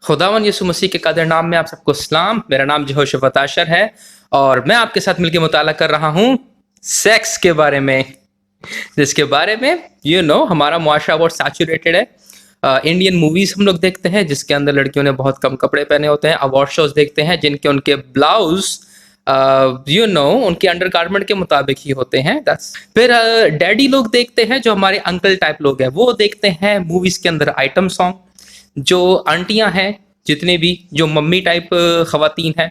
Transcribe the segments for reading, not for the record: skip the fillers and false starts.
खुदावन यसु मसीह के कादर नाम में आप सबको सलाम। मेरा नाम यहोशफत आशर है और मैं आपके साथ मिलकर मुताला कर रहा हूँ सेक्स के बारे में, जिसके बारे में हमारा मुआशरा बहुत सैचुरेटेड है। इंडियन मूवीज हम लोग देखते हैं जिसके अंदर लड़कियों ने बहुत कम कपड़े पहने होते हैं। अवार्ड शोज देखते हैं जिनके उनके ब्लाउज उनके अंडरगारमेंट के मुताबिक ही होते हैं। फिर डैडी लोग देखते हैं, जो हमारे अंकल टाइप लोग हैं वो देखते हैं मूवीज के अंदर आइटम सॉन्ग। जो आंटियां हैं, जितने भी जो मम्मी टाइप खवातीन हैं,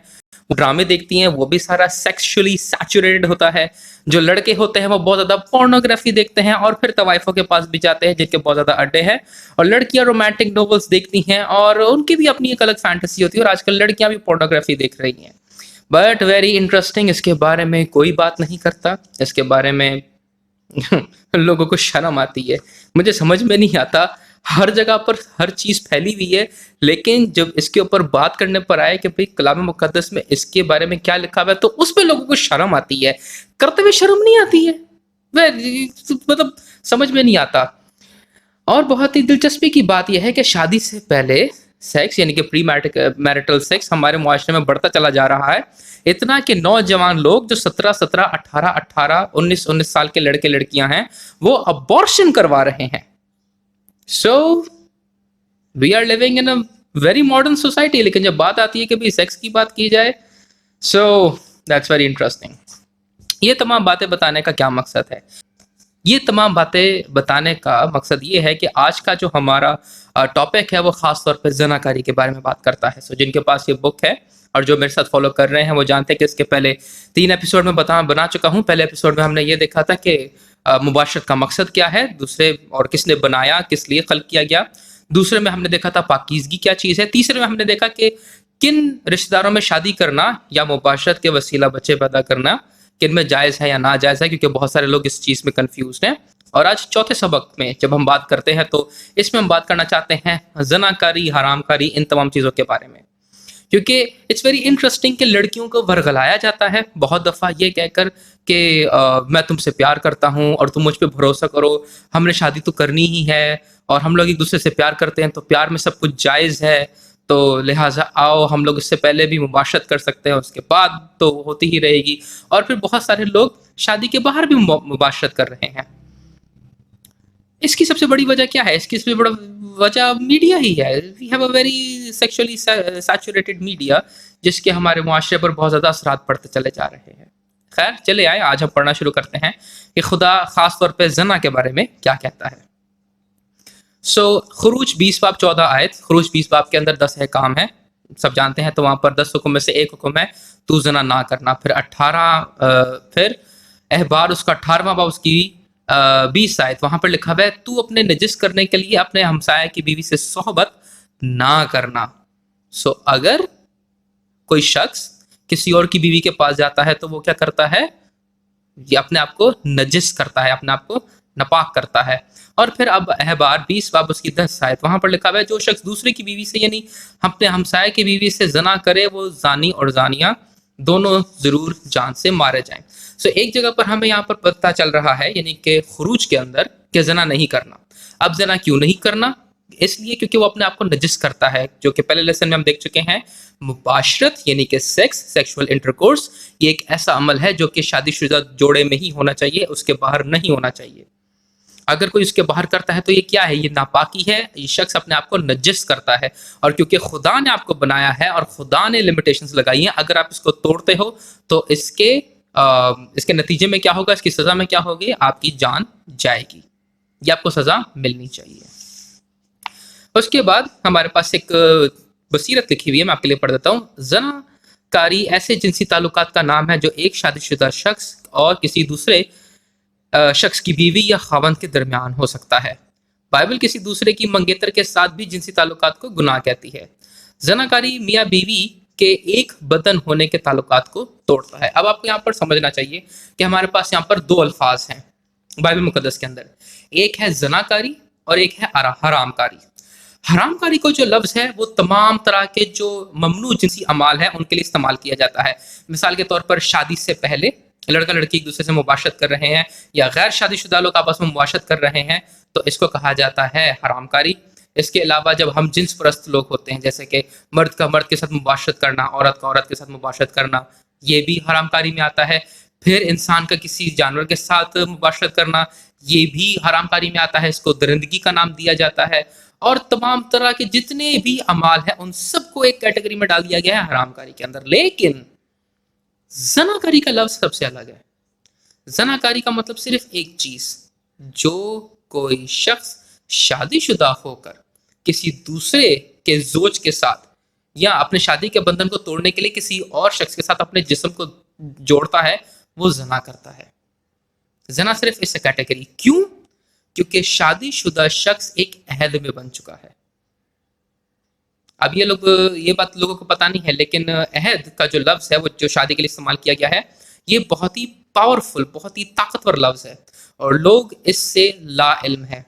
वो ड्रामे देखती हैं, वो भी सारा सेक्सुअली सैचुरेटेड होता है। जो लड़के होते हैं वो बहुत ज़्यादा पोर्नोग्राफी देखते हैं और फिर तवाइफों के पास भी जाते हैं जिनके बहुत ज़्यादा अड्डे हैं। और लड़कियां रोमांटिक नॉवेल्स देखती हैं और उनकी भी अपनी एक अलग फैंटेसी होती है। और आजकल लड़कियां भी पोर्नोग्राफी देख रही हैं। बट वेरी इंटरेस्टिंग, इसके बारे में कोई बात नहीं करता। इसके बारे में लोगों को शर्म आती है। मुझे समझ में नहीं आता, हर जगह पर हर चीज़ फैली हुई है, लेकिन जब इसके ऊपर बात करने पर आए कि भाई कलाम मुकद्दस में इसके बारे में क्या लिखा हुआ है, तो उस पर लोगों को शर्म आती है। करते हुए शर्म नहीं आती है, मतलब समझ में नहीं आता। और बहुत ही दिलचस्पी की बात यह है कि शादी से पहले सेक्स यानी कि प्री मैरिटल सेक्स हमारे मुआशरे में बढ़ता चला जा रहा है। इतना कि नौजवान लोग जो 17, 18, 19 साल के लड़के लड़कियां हैं, वो अबॉर्शन करवा रहे हैं। So we are living in a very modern society, लेकिन जब बात आती है कि भाई सेक्स की बात की जाए, so that's very interesting। ये तमाम बातें बताने का क्या मकसद है? ये तमाम बातें बताने का मकसद ये है कि आज का जो हमारा टॉपिक है वो ख़ास तौर पर ज़नाकारी के बारे में बात करता है। सो जिनके पास ये बुक है और जो मेरे साथ फॉलो कर रहे हैं वो जानते हैं कि इसके पहले 3 एपिसोड में बना चुका हूँ। पहले एपिसोड में हमने ये देखा था कि मुबाशरत का मकसद क्या है, दूसरे और किसने बनाया, किस लिए खल्क किया गया। दूसरे में हमने देखा था पाकीज़गी क्या चीज़ है। तीसरे में हमने देखा कि किन रिश्तेदारों में शादी करना या मुबाशरत के वसीला बच्चे पैदा करना किन में जायज़ है या ना जायज़ है, क्योंकि बहुत सारे लोग इस चीज़ में कन्फ्यूज हैं। और आज चौथे सबक में जब हम बात करते हैं तो इसमें हम बात करना चाहते हैं ज़नाकारी, हरामकारी, इन तमाम चीज़ों के बारे में, क्योंकि इट्स वेरी इंटरेस्टिंग कि लड़कियों को वर्गलाया जाता है बहुत दफ़ा ये कहकर कि मैं तुमसे प्यार करता हूँ और तुम मुझ पे भरोसा करो, हमने शादी तो करनी ही है और हम लोग एक दूसरे से प्यार करते हैं तो प्यार में सब कुछ जायज़ है, तो लिहाजा आओ हम लोग इससे पहले भी मुबाशरत कर सकते हैं, उसके बाद तो होती ही रहेगी। और फिर बहुत सारे लोग शादी के बाहर भी मुबाशरत कर रहे हैं। इसकी सबसे बड़ी वजह क्या है? इसकी सबसे बड़ी वजह मीडिया ही है। We have a very sexually saturated media, जिसके हमारे मुआशरे पर बहुत ज़्यादा असरात पड़ते चले जा रहे हैं। खैर चले आए, आज हम पढ़ना शुरू करते हैं कि खुदा ख़ास तौर पे ज़ना के बारे में क्या कहता है। खुरूज 20 बाब 14 आयत। खुरूज 20 बाब के अंदर 10 अहकाम है, सब जानते हैं। तो वहाँ पर 10 हुक्म में से एक हुक्म है तू ज़ना ना करना। फिर 18 फिर अहबार उसका 18वां बाब उसकी 20 आयत, वहाँ पर लिखा हुआ है तू अपने नजिस करने के लिए अपने हमसाया की बीवी से सोहबत ना करना। अगर कोई शख्स किसी और की बीवी के पास जाता है तो वो क्या करता है? ये अपने आप को नजिस करता है, अपने आप को नापाक करता है। और फिर अब अहबार 20 बाब उसकी 10 आयत, वहाँ पर लिखा हुआ है जो शख्स दूसरे की बीवी से यानी अपने हमसाये की बीवी से जना करे वो जानी और जानिया दोनों जरूर जान से मारे जाएं। एक जगह पर हमें यहाँ पर पता चल रहा है यानी कि खुरूज के अंदर कि जना नहीं करना। अब जना क्यों नहीं करना? इसलिए क्योंकि वो अपने आप को नजिस करता है, जो कि पहले लेसन में हम देख चुके हैं। मुबाशरत यानी कि सेक्सुअल इंटरकोर्स, ये एक ऐसा अमल है जो कि शादीशुदा जोड़े में ही होना चाहिए, उसके बाहर नहीं होना चाहिए। अगर कोई उसके बाहर करता है तो ये क्या है? ये नापाकी है। ये शख्स अपने आप को नजिस करता है। और क्योंकि खुदा ने आपको बनाया है और खुदा ने लिमिटेशंस लगाई हैं, अगर आप इसको तोड़ते हो तो इसके नतीजे में क्या होगा? इसकी सज़ा में क्या होगी? आपकी जान जाएगी, ये आपको सज़ा मिलनी चाहिए। उसके बाद हमारे पास एक बसीरत लिखी हुई है, मैं आपके लिए पढ़ देता हूँ। ज़नाकारी ऐसे जिनसी ताल्लुकात का नाम है जो एक शादीशुदा शख्स और किसी दूसरे शख्स की बीवी या खावंद के दरमियान हो सकता है। बाइबल किसी दूसरे की मंगेतर के साथ भी जिनसी ताल्लुकात को गुनाह कहती है। ज़नाकारी मियाँ बीवी के एक बदन होने के ताल्लुकात को तोड़ता है। अब आपको यहाँ पर समझना चाहिए कि हमारे पास यहाँ पर 2 अल्फाज हैं बाइबल मुकद्दस के अंदर, एक है ज़नाकारी और एक है हरामकारी। हरामकारी को जो लफ्ज़ है वो तमाम तरह के जो ममनू जिनसी अमाल है उनके लिए इस्तेमाल किया जाता है। मिसाल के तौर पर शादी से पहले लड़का लड़की एक दूसरे से मुबाशरत कर रहे हैं या गैर शादीशुदा लोग आपस में मुबाशरत कर रहे हैं तो इसको कहा जाता है हरामकारी। اس کے علاوہ جب ہم جنس پرست لوگ ہوتے ہیں، جیسے کہ مرد کا مرد کے ساتھ مباشرت کرنا، عورت کا عورت کے ساتھ مباشرت کرنا، یہ بھی حرام کاری میں آتا ہے. پھر انسان کا کسی جانور کے ساتھ مباشرت کرنا، یہ بھی حرام کاری میں آتا ہے، اس کو درندگی کا نام دیا جاتا ہے. اور تمام طرح کے جتنے بھی اعمال ہیں ان سب کو ایک کیٹیگری میں ڈال دیا گیا ہے حرام کاری کے اندر. لیکن زناکاری کا لفظ سب سے الگ ہے. زناکاری کا مطلب صرف ایک چیز، جو کوئی شخص شادی شدہ ہو کر کسی دوسرے کے زوج کے ساتھ یا اپنے شادی کے بندھن کو توڑنے کے لیے کسی اور شخص کے ساتھ اپنے جسم کو جوڑتا ہے، وہ زنا کرتا ہے. زنا صرف اس کیٹیگری. کیوں؟ کیونکہ شادی شدہ شخص ایک عہد میں بن چکا ہے. اب یہ بات لوگوں کو پتہ نہیں ہے، لیکن عہد کا جو لفظ ہے وہ جو شادی کے لیے استعمال کیا گیا ہے، یہ بہت ہی پاورفل، بہت ہی طاقتور لفظ ہے، اور لوگ اس سے لا علم ہے.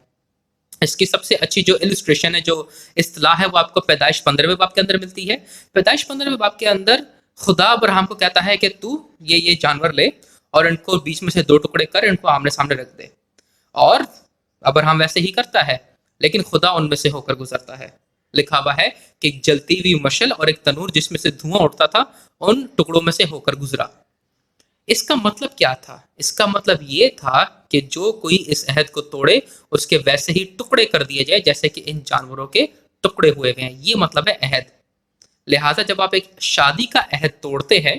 اس کی سب سے اچھی جو السٹریشن ہے، جو اصطلاح ہے، وہ آپ کو پیدائش 15ویں باب کے اندر ملتی ہے. پیدائش 15ویں باب کے اندر خدا ابراہیم کو کہتا ہے کہ تو یہ جانور لے اور ان کو بیچ میں سے 2 ٹکڑے کر ان کو آمنے سامنے رکھ دے. اور ابراہیم ویسے ہی کرتا ہے، لیکن خدا ان میں سے ہو کر گزرتا ہے. لکھا ہوا ہے کہ ایک جلتی ہوئی مشل اور ایک تنور جس میں سے دھواں اٹھتا تھا ان ٹکڑوں میں سے ہو کر گزرا. اس کا مطلب کیا تھا؟ اس کا مطلب یہ تھا کہ جو کوئی اس عہد کو توڑے اس کے ویسے ہی ٹکڑے کر دیے جائے جیسے کہ ان جانوروں کے ٹکڑے ہوئے ہوئے ہیں. یہ مطلب ہے عہد. لہٰذا جب آپ ایک شادی کا عہد توڑتے ہیں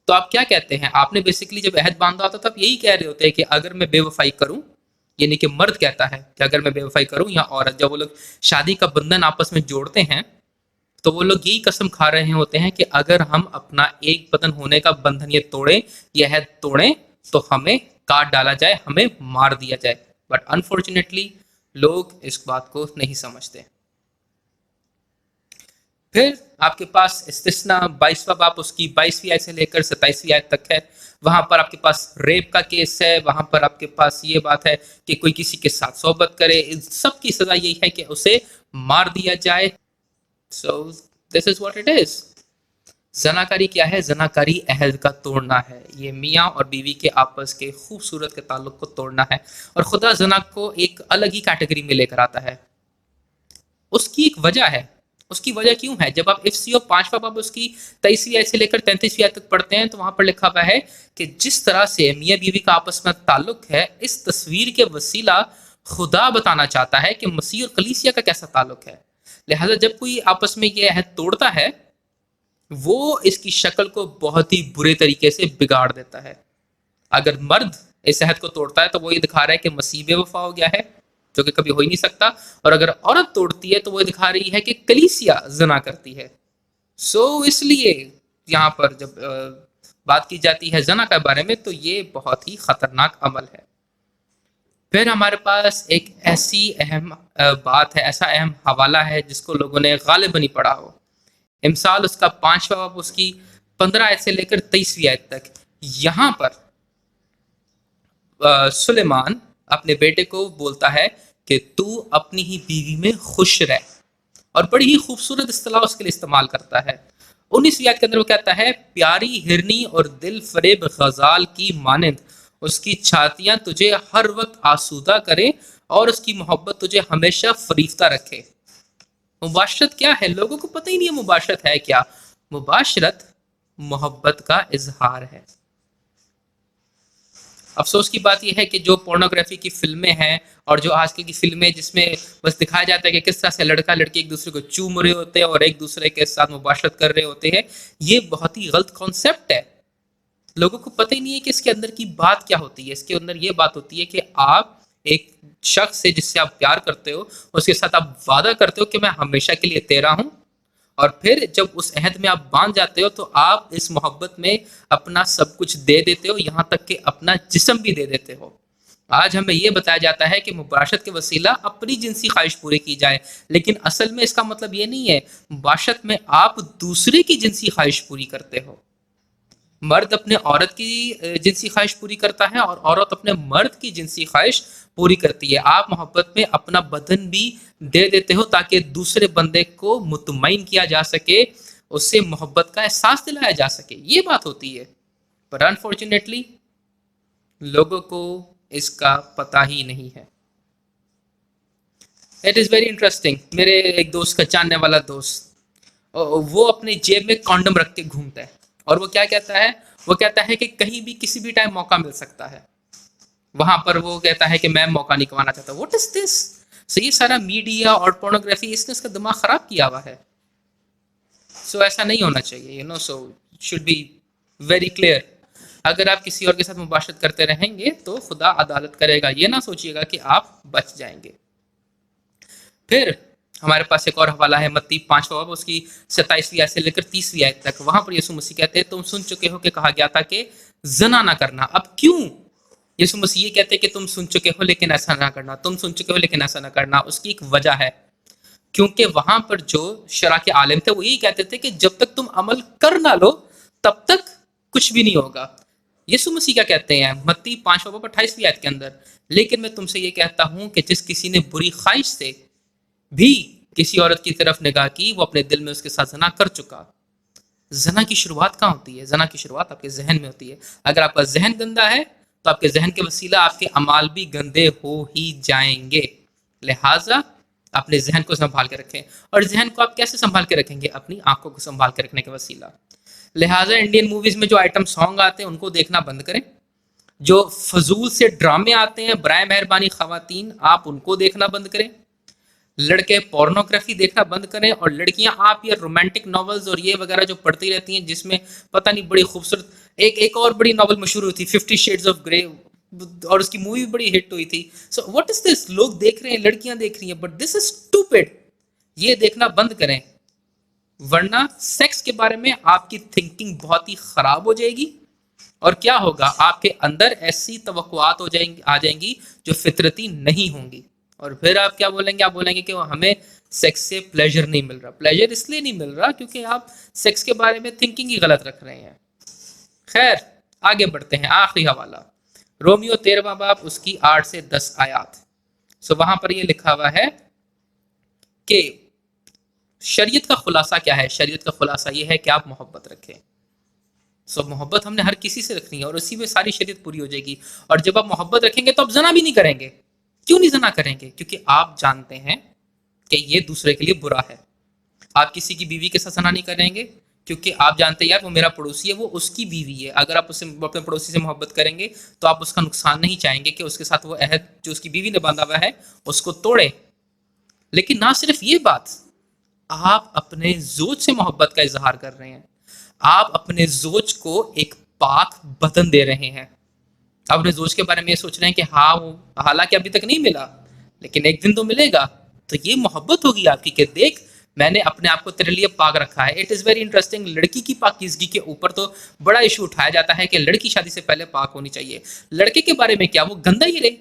تو آپ کیا کہتے ہیں؟ آپ نے بیسیکلی جب عہد باندھا ہوتا تب یہی کہہ رہے ہوتے ہیں کہ اگر میں بے وفائی کروں، یعنی کہ مرد کہتا ہے کہ اگر میں بے وفائی کروں، یا عورت جب وہ لوگ شادی کا بندھن آپس میں جوڑتے ہیں تو وہ لوگ یہی قسم کھا رہے ہوتے ہیں کہ اگر ہم اپنا ایک بدن ہونے کا بندھن یہ توڑیں، یہ عہد توڑیں، تو ہمیں کاٹ ڈالا جائے، ہمیں مار دیا جائے. بٹ انفارچونیٹلی لوگ اس بات کو نہیں سمجھتے. پھر آپ کے پاس استثنا 22واں باب اس کی 22ویں آیت سے لے کر 27ویں آیت تک ہے. وہاں پر آپ کے پاس ریپ کا کیس ہے. وہاں پر آپ کے پاس یہ بات ہے کہ کوئی کسی کے ساتھ صحبت کرے، ان سب کی سزا یہی ہے کہ اسے مار دیا جائے. So this is what it is. زناکاری کیا ہے؟ زناکاری عہد کا توڑنا ہے. یہ میاں اور بیوی کے آپس کے خوبصورت کے تعلق کو توڑنا ہے، اور خدا زنا کو ایک الگ ہی کیٹیگری میں لے کر آتا ہے. اس کی ایک وجہ ہے. اس کی وجہ کیوں ہے؟ جب آپ افسیو 5واں باب اس کی 23ویں آیت سے لے کر 33ویں آیت تک پڑھتے ہیں تو وہاں پر لکھا ہوا ہے کہ جس طرح سے میاں بیوی کا آپس میں تعلق ہے، اس تصویر کے وسیلہ خدا بتانا چاہتا ہے کہ مسیح اور کلیسیا کا کیسا تعلق ہے. لہٰذا جب کوئی آپس میں یہ عہد توڑتا ہے، وہ اس کی شکل کو بہت ہی برے طریقے سے بگاڑ دیتا ہے. اگر مرد اس عہد کو توڑتا ہے تو وہ یہ دکھا رہا ہے کہ مسیح بے وفا ہو گیا ہے، جو کہ کبھی ہو ہی نہیں سکتا. اور اگر عورت توڑتی ہے تو وہ دکھا رہی ہے کہ کلیسیا زنا کرتی ہے. اس لیے یہاں پر جب بات کی جاتی ہے زنا کے بارے میں تو یہ بہت ہی خطرناک عمل ہے. پھر ہمارے پاس ایک ایسی اہم بات ہے، ایسا اہم حوالہ ہے جس کو لوگوں نے غالباً نہیں پڑھا ہو. امثال اس کا 5واں باب اس کی 15 آیت سے لے کر 23ویں آیت تک. یہاں پر سلیمان اپنے بیٹے کو بولتا ہے کہ تو اپنی ہی بیوی میں خوش رہ، اور بڑی ہی خوبصورت اصطلاح اس کے لیے استعمال کرتا ہے. 19ویں آیت کے اندر وہ کہتا ہے، پیاری ہرنی اور دل فریب غزال کی مانند اس کی چھاتیاں تجھے ہر وقت آسودہ کریں اور اس کی محبت تجھے ہمیشہ فریفتہ رکھے. مباشرت کیا ہے؟ لوگوں کو پتہ ہی نہیں ہے مباشرت ہے کیا. مباشرت محبت کا اظہار ہے. افسوس کی بات یہ ہے کہ جو پورنوگرافی کی فلمیں ہیں اور جو آج کل کی فلمیں جس میں بس دکھایا جاتا ہے کہ کس طرح سے لڑکا لڑکی ایک دوسرے کو چوم رہے ہوتے ہیں اور ایک دوسرے کے ساتھ مباشرت کر رہے ہوتے ہیں، یہ بہت ہی غلط کانسیپٹ ہے. لوگوں کو پتہ ہی نہیں ہے کہ اس کے اندر کی بات کیا ہوتی ہے. اس کے اندر یہ بات ہوتی ہے کہ آپ ایک شخص سے جس سے آپ پیار کرتے ہو، اس کے ساتھ آپ وعدہ کرتے ہو کہ میں ہمیشہ کے لیے تیرا ہوں، اور پھر جب اس عہد میں آپ باندھ جاتے ہو تو آپ اس محبت میں اپنا سب کچھ دے دیتے ہو، یہاں تک کہ اپنا جسم بھی دے دیتے ہو. آج ہمیں یہ بتایا جاتا ہے کہ مباشرت کے وسیلہ اپنی جنسی خواہش پوری کی جائے، لیکن اصل میں اس کا مطلب یہ نہیں ہے. مباشرت میں آپ دوسرے کی جنسی خواہش پوری کرتے ہو. مرد اپنے عورت کی جنسی خواہش پوری کرتا ہے اور عورت اپنے مرد کی جنسی خواہش پوری کرتی ہے. آپ محبت میں اپنا بدن بھی دے دیتے ہو تاکہ دوسرے بندے کو مطمئن کیا جا سکے، اس سے محبت کا احساس دلایا جا سکے. یہ بات ہوتی ہے. پر انفارچونیٹلی لوگوں کو اس کا پتہ ہی نہیں ہے. It is very interesting. मेरे एक दोस्त का जानने वाला दोस्त, वो अपने जेब में कॉन्डम रख के घूमता है, और वो क्या कहता है, वो कहता है कि कहीं भी किसी भी टाइम मौका मिल सकता है। वहां पर वो कहता है कि मैं मौका नहीं गंवाना चाहता। What is this? सो ये सारा मीडिया और पोर्नोग्राफी, इसने उसका दिमाग खराब किया हुआ है। सो ऐसा नहीं होना चाहिए, you know. So should be very clear. अगर आप किसी और के साथ मुबाशरत करते रहेंगे तो खुदा अदालत करेगा, ये ना सोचिएगा कि आप बच जाएंगे। फिर हमारे पास एक और हवाला है, मत्ती 5वां बाब, उसकी 27वीं आयत से लेकर 30वीं आयत तक। वहां पर यीशु मसीह कहते हैं, तुम सुन चुके हो कि कहा गया था कि जना ना करना। अब क्यों यीशु मसीह ये कहते हैं कि तुम सुन चुके हो लेकिन ऐसा ना करना, तुम सुन चुके हो लेकिन ऐसा ना करना? उसकी एक वजह है, क्योंकि वहां पर जो शरा के आलिम थे वो यही कहते थे कि जब तक तुम अमल कर ना लो तब तक कुछ भी नहीं होगा। यीशु मसीह क्या कहते हैं मत्ती 5वां बाब 28वीं आयत के अंदर, लेकिन मैं तुमसे ये कहता हूं कि जिस किसी ने बुरी ख्वाहिश से भी किसी औरत की तरफ निगाह की, वो अपने दिल में उसके साथ जना कर चुका। जना की शुरुआत कहाँ होती है? जना की शुरुआत आपके जहन में होती है। अगर आपका जहन गंदा है तो आपके जहन के वसीला आपके अमाल भी गंदे हो ही जाएंगे। लिहाजा अपने जहन को संभाल के रखें। और जहन को आप कैसे संभाल के रखेंगे? अपनी आंखों को संभाल के रखने के वसीला। लिहाजा इंडियन मूवीज में जो आइटम सॉन्ग आते हैं उनको देखना बंद करें। जो फजूल से ड्रामे आते हैं, बराए मेहरबानी खवातीन आप उनको देखना बंद करें। लड़के पोर्नोग्राफी देखना बंद करें, और लड़कियां आप ये रोमांटिक नॉवेल्स और ये वगैरह जो पढ़ती रहती हैं जिसमें पता नहीं बड़ी खूबसूरत, एक और बड़ी नॉवल मशहूर हुई थी 50 शेड्स ऑफ ग्रे, और उसकी मूवी भी बड़ी हिट हुई थी। So what is this? लोग देख रहे हैं, लड़कियां देख रही हैं, बट दिस इज स्टूपिड। ये देखना बंद करें, वरना सेक्स के बारे में आपकी थिंकिंग बहुत ही खराब हो जाएगी। और क्या होगा, आपके अंदर ऐसी तवक्कुआत हो जाएंगी, आ जाएंगी जो फितरती नहीं होंगी। और फिर आप क्या बोलेंगे? आप बोलेंगे कि हमें सेक्स से प्लेजर नहीं मिल रहा। प्लेजर इसलिए नहीं मिल रहा क्योंकि आप सेक्स के बारे में थिंकिंग ही गलत रख रहे हैं। खैर, आगे बढ़ते हैं। आखिरी हवाला, रोमियो 13वां बाब, उसकी 8 से 10 आयात। सो वहां पर ये लिखा हुआ है कि शरीयत का खुलासा क्या है? शरीयत का खुलासा ये है कि आप मोहब्बत रखें। सो मोहब्बत हमने हर किसी से रखनी है, और उसी में सारी शरीयत पूरी हो जाएगी। और जब आप मोहब्बत रखेंगे तो आप जना भी नहीं करेंगे। क्यों नहीं जना करेंगे? क्योंकि आप जानते हैं कि ये दूसरे के लिए बुरा है। आप किसी की बीवी के साथ जना नहीं करेंगे क्योंकि आप जानते हैं यार वो मेरा पड़ोसी है, वो उसकी बीवी है। अगर आप उससे, अपने पड़ोसी से मोहब्बत करेंगे तो आप उसका नुकसान नहीं चाहेंगे कि उसके साथ वो अहद जो उसकी बीवी ने बांधा हुआ है उसको तोड़े। लेकिन ना सिर्फ ये बात, आप अपने जोज से मोहब्बत का इजहार कर रहे हैं। आप अपने जोज को एक पाक बदन दे रहे हैं। आप अपने जोज के बारे में ये सोच रहे हैं कि हाँ, वो हालांकि अभी तक नहीं मिला लेकिन एक दिन तो मिलेगा। तो ये मोहब्बत होगी आपकी कि देख, मैंने अपने आप को तेरे लिए पाक रखा है। It is very interesting. लड़की की पाकीज़गी के ऊपर तो बड़ा इशू उठाया जाता है कि लड़की शादी से पहले पाक होनी चाहिए। लड़के के बारे में क्या, वो गंदा ही रहे।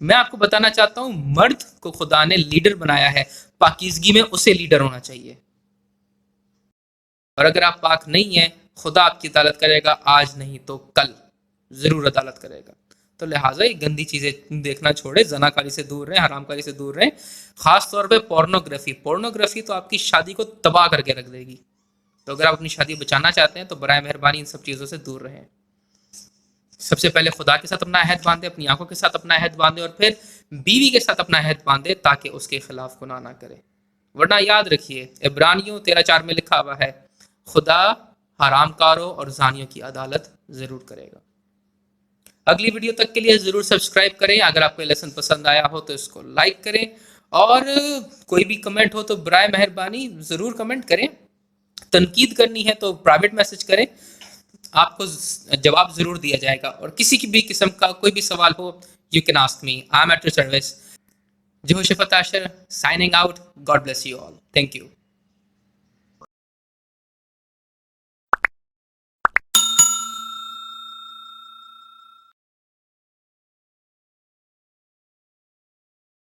मैं आपको बताना चाहता हूं, मर्द को खुदा ने लीडर बनाया है, पाकीज़गी में उसे लीडर होना चाहिए। और अगर आप पाक नहीं है, खुदा आपकी अदालत करेगा, आज नहीं तो कल जरूर अदालत करेगा। तो लिहाजा ये गंदी चीजें देखना छोड़े, जनाकारी से दूर रहें, हरामकारी से दूर रहें। खास तौर पे पोर्नोग्राफी। पोर्नोग्राफी तो आपकी शादी को तबाह करके रख देगी। तो अगर आप अपनी शादी बचाना चाहते हैं तो बराए मेहरबानी इन सब चीज़ों से दूर रहें। सबसे पहले खुदा के साथ अपना अहद बांधे, अपनी आंखों के साथ अपना अहद बांधे, और फिर बीवी के साथ अपना अहद बांधे ताकि उसके खिलाफ गुनाह ना करे। वरना याद रखिए, इब्रानियों 13:4 में लिखा हुआ है, खुदा हरामकारों और जानियों की अदालत जरूर करेगा। अगली वीडियो तक के लिए जरूर सब्सक्राइब करें। अगर आपको लेसन पसंद आया हो तो इसको लाइक करें, और कोई भी कमेंट हो तो बराए मेहरबानी जरूर कमेंट करें। तनकीद करनी है तो प्राइवेट मैसेज करें, आपको जवाब जरूर दिया जाएगा। और किसी की भी किस्म का कोई भी सवाल हो, you can ask me, I am at your service. Jehoshaphat Asher signing out. God bless you all. Thank you.